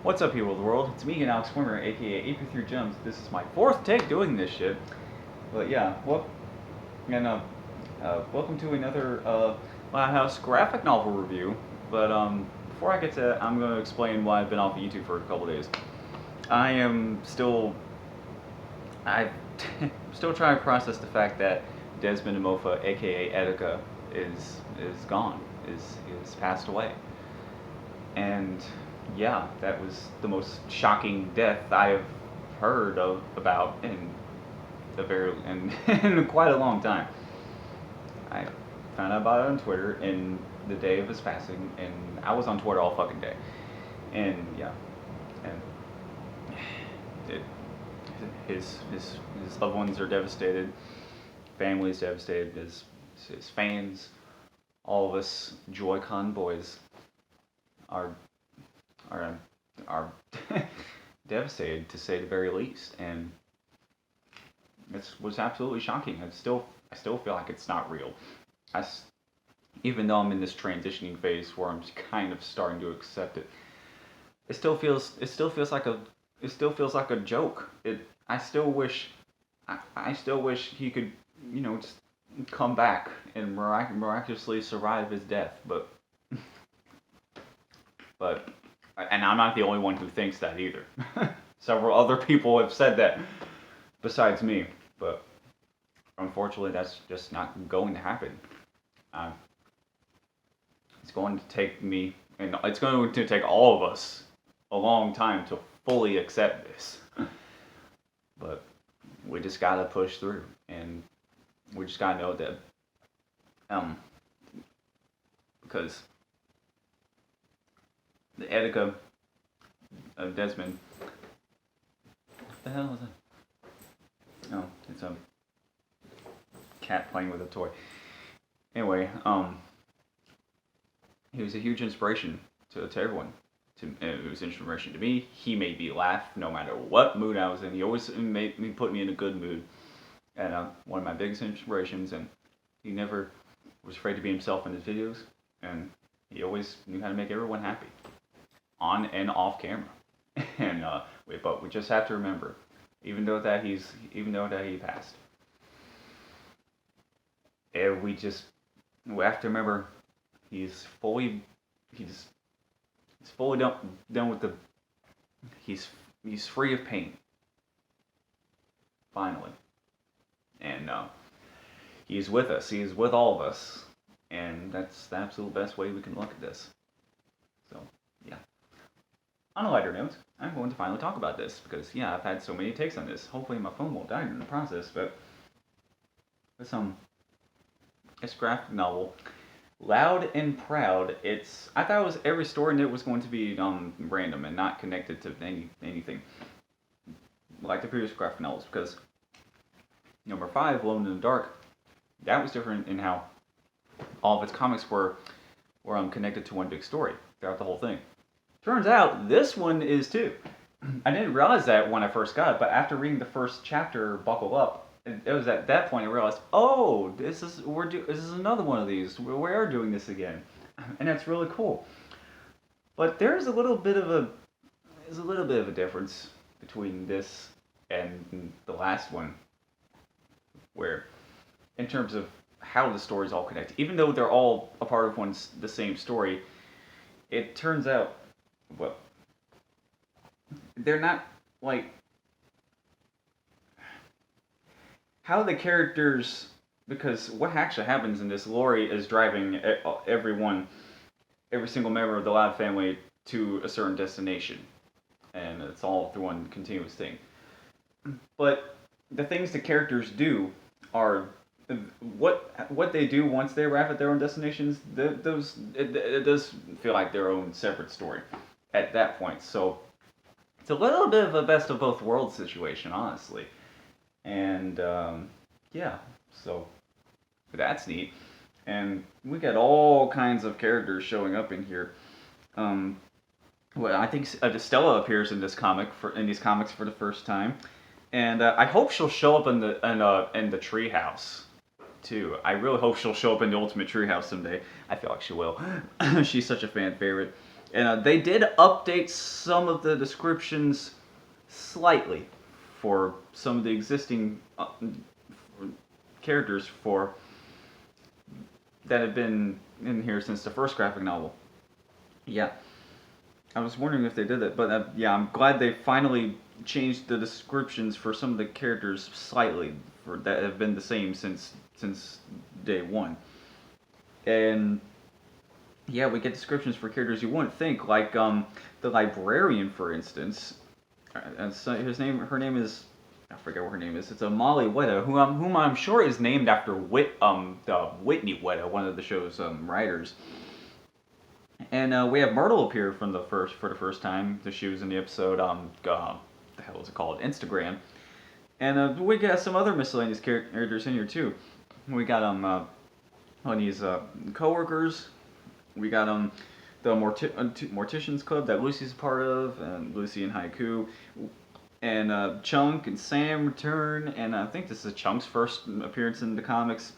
What's up, people of the world? It's me, Alex Swimmer, aka AP3 Gems. This is my fourth take doing this shit. But yeah, welcome to another House graphic novel review. But before I get to that, I'm going to explain why I've been off of YouTube for a couple days. I am still, I'm still trying to process the fact that Desmond Mofa, aka Etika, is gone, is passed away. And yeah, that was the most shocking death I have heard of about in quite a long time. I found out about it on Twitter in the day of his passing, and I was on Twitter all fucking day. And yeah, and it, his loved ones are devastated, family's devastated, his fans, all of us Joy-Con boys are are are devastated to say the very least, and it was absolutely shocking. I still feel like it's not real. I Even though I'm in this transitioning phase where I'm kind of starting to accept it, it still feels like a joke. I still wish he could, just come back and miraculously survive his death, but and I'm not the only one who thinks that either. Several other people have said that besides me, but unfortunately, that's just not going to happen. Uh, it's going to take me, and it's going to take all of us a long time to fully accept this. But we just gotta push through, and we just gotta know that, um, because the Etika of Desmond, what the hell is that? Oh, it's a cat playing with a toy. Anyway, he was a huge inspiration to everyone. It was inspiration to me. He made me laugh no matter what mood I was in. He always put me in a good mood, and one of my biggest inspirations. And he never was afraid to be himself in his videos, and he always knew how to make everyone happy, on and off camera. And but we just have to remember, even though that he passed, we have to remember he's fully he's he's fully done with the he's he's free of pain finally, and he's with us. He's with all of us, and that's the absolute best way we can look at this. So yeah. On a lighter note, I'm going to finally talk about this because yeah, I've had so many takes on this. Hopefully my phone won't die in the process, but this this graphic novel, Loud and Proud. I thought it was every story in it was going to be random and not connected to anything like the previous graphic novels, because number five, Alone in the Dark, that was different in how all of its comics were connected to one big story throughout the whole thing. Turns out this one is too. I didn't realize that when I first got it, but after reading the first chapter, Buckle Up, it was at that point I realized, oh, this is another one of these. We are doing this again, and that's really cool. But there's a little bit of a difference between this and the last one, where in terms of how the stories all connect, even though they're all a part of the same story, it turns out, well, they're not like how the characters, because what actually happens in this, Lori is driving every single member of the Loud family to a certain destination, and it's all through one continuous thing. But the things the characters do are what they do once they arrive at their own destinations. It does feel like their own separate story at that point. So it's a little bit of a best of both worlds situation, honestly. And yeah, so that's neat. And we got all kinds of characters showing up in here. Um, well, I think Stella appears in these comics for the first time, and I hope she'll show up in the treehouse too. I really hope she'll show up in the Ultimate Treehouse someday. I feel like she will. She's such a fan favorite, And they did update some of the descriptions slightly for some of the existing characters for that have been in here since the first graphic novel. Yeah, I was wondering if they did it, but yeah, I'm glad they finally changed the descriptions for some of the characters slightly for that have been the same since day one. And yeah, we get descriptions for characters you wouldn't think, like the librarian, for instance. And so her name is, I forget what her name is. It's a Molly Weta, whom I'm sure is named after Whitney Weta, one of the show's writers. And we have Myrtle appear for the first time. She was in the episode the hell is it called? Instagram. And we got some other miscellaneous characters in here too. We got Honey's coworkers. We got the Morticians Club that Lucy's a part of, and Lucy and Haiku. And Chunk and Sam return, and I think this is Chunk's first appearance in the comics.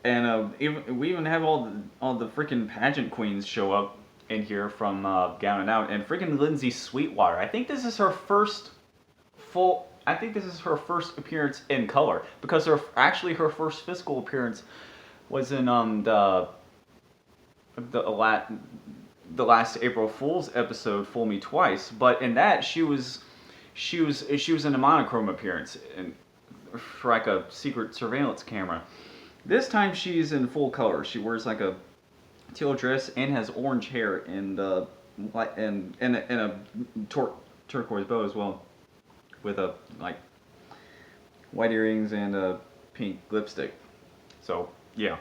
And we even have all the freaking pageant queens show up in here from Gown and Out, and freaking Lindsay Sweetwater. I think this is her first appearance in color, because her first physical appearance was in the last April Fool's episode, Fool Me Twice. But in that, she was in a monochrome appearance for like a secret surveillance camera. This time she's in full color. She wears like a teal dress and has orange hair and a turquoise bow as well, with a like white earrings and a pink lipstick. So yeah,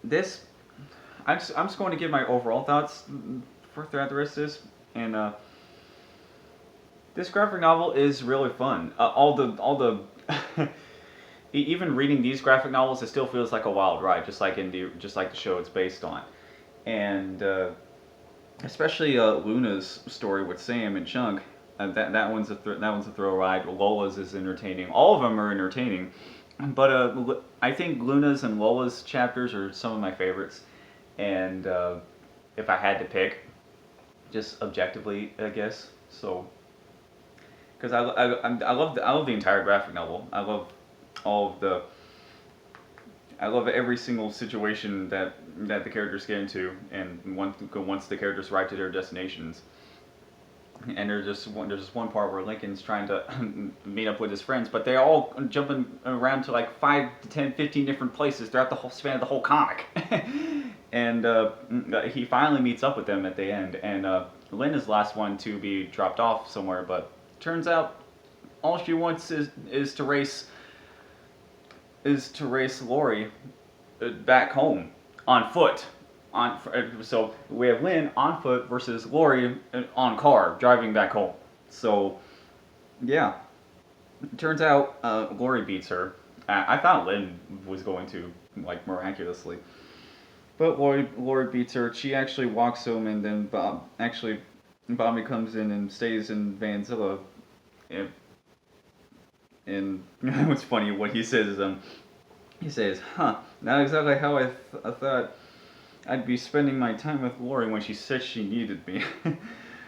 I'm just going to give my overall thoughts throughout the rest of this, and this graphic novel is really fun. All the even reading these graphic novels, it still feels like a wild ride, just like the show it's based on, and especially Luna's story with Sam and Chunk. That one's a thrill ride. Lola's is entertaining. All of them are entertaining, but I think Luna's and Lola's chapters are some of my favorites. And if I had to pick, just objectively, I guess. So, because I love the entire graphic novel. I love I love every single situation that the characters get into, and once the characters arrive to their destinations. And there's just one part where Lincoln's trying to meet up with his friends, but they're all jumping around to like 5 to 10, 15 different places throughout the whole span of the whole comic. And he finally meets up with them at the end, and Lynn is the last one to be dropped off somewhere, but turns out all she wants is to race Lori back home on foot. So we have Lynn on foot versus Lori on car driving back home. So yeah, it turns out Lori beats her. I thought Lynn was going to, like, miraculously, but Lori beats her. She actually walks home, and then Bobby comes in and stays in Vanzilla. And what's funny, what he says is he says, not exactly how I thought I'd be spending my time with Lori when she said she needed me.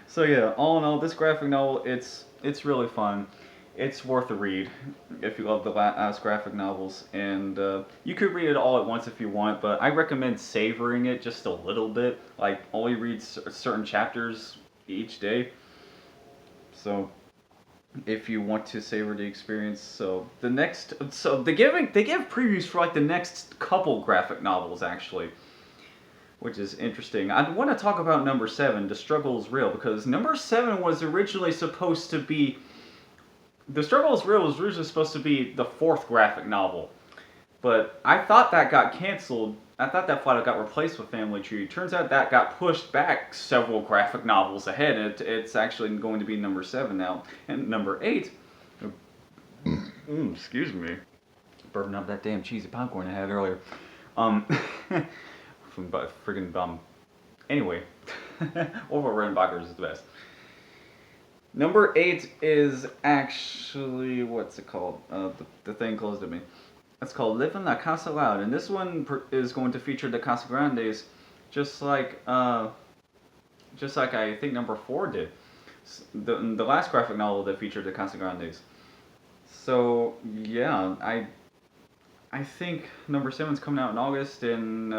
So yeah, all in all, this graphic novel, it's really fun. It's worth a read if you love the last graphic novels, and you could read it all at once if you want, but I recommend savoring it just a little bit, like only read certain chapters each day. So if you want to savor the experience, so they give previews for like the next couple graphic novels actually, which is interesting. I want to talk about number 7, The Struggle is Real, because number 7 was originally supposed to be The Struggle is Real was originally supposed to be the 4th graphic novel, but I thought that got canceled. I thought that flat out got replaced with Family Tree. Turns out that got pushed back several graphic novels ahead. It's actually going to be number 7 now. And number 8, excuse me, burping up that damn cheesy popcorn I had earlier. From friggin' anyway, Orville Redenbacher is the best. Number 8 is actually, what's it called? The thing closed at me. It's called Live in La Casa Loud, and this one is going to feature the Casa Grandes, just like just like I think number 4 did. The last graphic novel that featured the Casagrandes. So yeah, I think number 7's coming out in August, and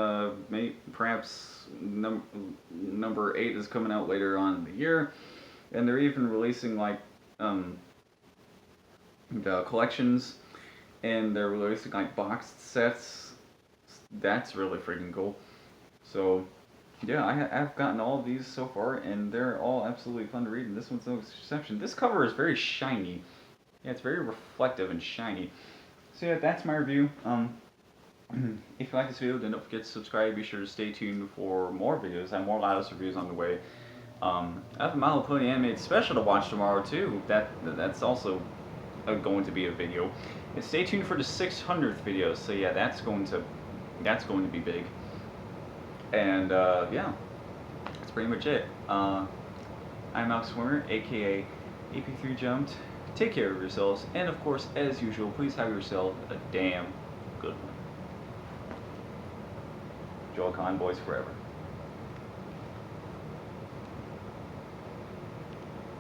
perhaps number 8 is coming out later on in the year, and they're even releasing like the collections, and they're releasing like boxed sets. That's really freaking cool. So yeah, I've gotten all of these so far, and they're all absolutely fun to read, and this one's no exception. This cover is very shiny. Yeah, it's very reflective and shiny. So yeah, that's my review. If you like this video, then don't forget to subscribe. Be sure to stay tuned for more videos. I have more Lylus reviews on the way. I have a My Little Pony animated special to watch tomorrow too. That's also going to be a video. And stay tuned for the 600th video. So yeah, that's going to be big. And yeah, that's pretty much it. I'm Alex Swimmer, aka AP3 Jumped. Take care of yourselves, and of course, as usual, please have yourself a damn good one. Joel Conn, boys forever.